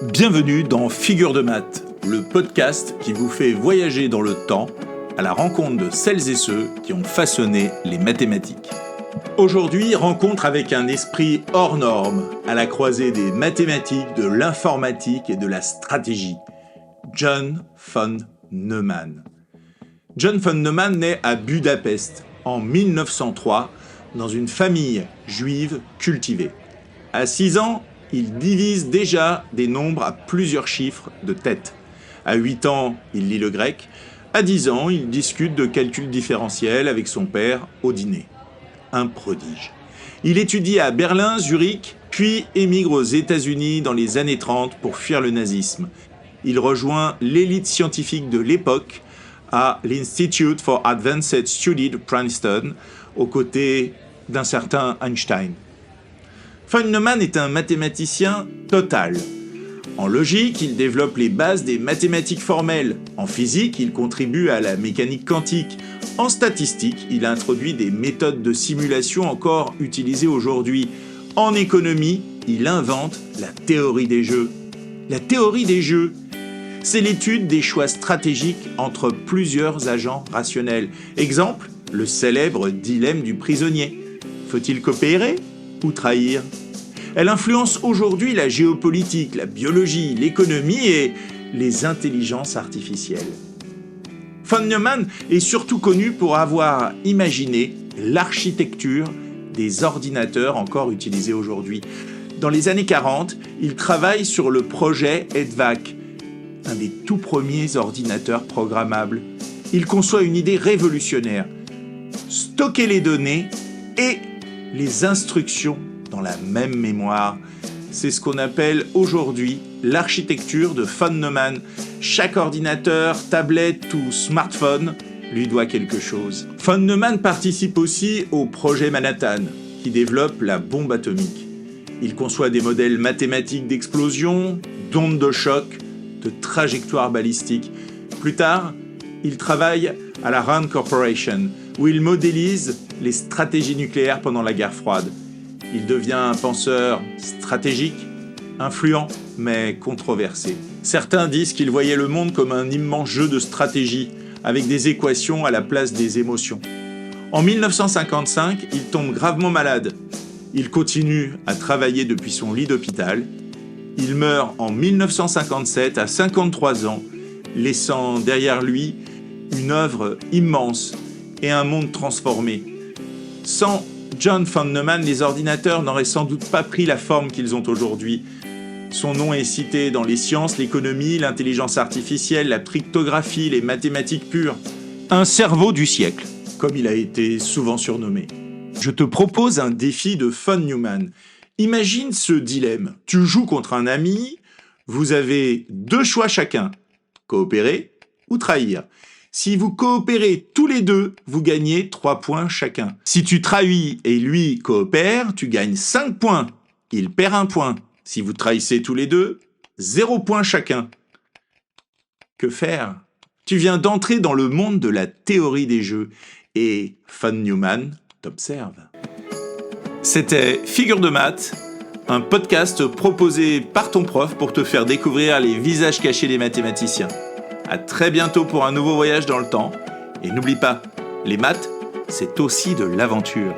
Bienvenue dans Figure de maths, le podcast qui vous fait voyager dans le temps à la rencontre de celles et ceux qui ont façonné les mathématiques. Aujourd'hui, rencontre avec un esprit hors norme, à la croisée des mathématiques, de l'informatique et de la stratégie. John von Neumann. John von Neumann naît à Budapest en 1903 dans une famille juive cultivée. À 6 ans, il divise déjà des nombres à plusieurs chiffres de tête. À 8 ans, il lit le grec. À 10 ans, il discute de calcul différentiel avec son père au dîner. Un prodige. Il étudie à Berlin, Zurich, puis émigre aux États-Unis dans les années 30 pour fuir le nazisme. Il rejoint l'élite scientifique de l'époque à l'Institute for Advanced Study de Princeton, aux côtés d'un certain Einstein. Von Neumann est un mathématicien total. En logique, il développe les bases des mathématiques formelles. En physique, il contribue à la mécanique quantique. En statistique, il introduit des méthodes de simulation encore utilisées aujourd'hui. En économie, il invente la théorie des jeux. La théorie des jeux, c'est l'étude des choix stratégiques entre plusieurs agents rationnels. Exemple, le célèbre dilemme du prisonnier. Faut-il coopérer ou trahir? Elle influence aujourd'hui la géopolitique, la biologie, l'économie et les intelligences artificielles. Von Neumann est surtout connu pour avoir imaginé l'architecture des ordinateurs encore utilisés aujourd'hui. Dans les années 40, il travaille sur le projet EDVAC, un des tout premiers ordinateurs programmables. Il conçoit une idée révolutionnaire: stocker les données et les instructions dans la même mémoire. C'est ce qu'on appelle aujourd'hui l'architecture de von Neumann. Chaque ordinateur, tablette ou smartphone lui doit quelque chose. Von Neumann participe aussi au projet Manhattan, qui développe la bombe atomique. Il conçoit des modèles mathématiques d'explosion, d'ondes de choc, de trajectoires balistiques. Plus tard, il travaille à la Rand Corporation, où il modélise les stratégies nucléaires pendant la guerre froide. Il devient un penseur stratégique, influent, mais controversé. Certains disent qu'il voyait le monde comme un immense jeu de stratégie, avec des équations à la place des émotions. En 1955, il tombe gravement malade. Il continue à travailler depuis son lit d'hôpital. Il meurt en 1957 à 53 ans, laissant derrière lui une œuvre immense et un monde transformé. Sans John von Neumann, les ordinateurs n'auraient sans doute pas pris la forme qu'ils ont aujourd'hui. Son nom est cité dans les sciences, l'économie, l'intelligence artificielle, la cryptographie, les mathématiques pures. Un cerveau du siècle, comme il a été souvent surnommé. Je te propose un défi de von Neumann. Imagine ce dilemme. Tu joues contre un ami, vous avez 2 choix chacun, coopérer ou trahir. Si vous coopérez tous les deux, vous gagnez 3 points chacun. Si tu trahis et lui coopère, tu gagnes 5 points. Il perd 1 point. Si vous trahissez tous les deux, 0 points chacun. Que faire? Tu viens d'entrer dans le monde de la théorie des jeux et von Neumann t'observe. C'était Figure de maths, un podcast proposé par ton prof pour te faire découvrir les visages cachés des mathématiciens. À très bientôt pour un nouveau voyage dans le temps. Et n'oublie pas, les maths, c'est aussi de l'aventure.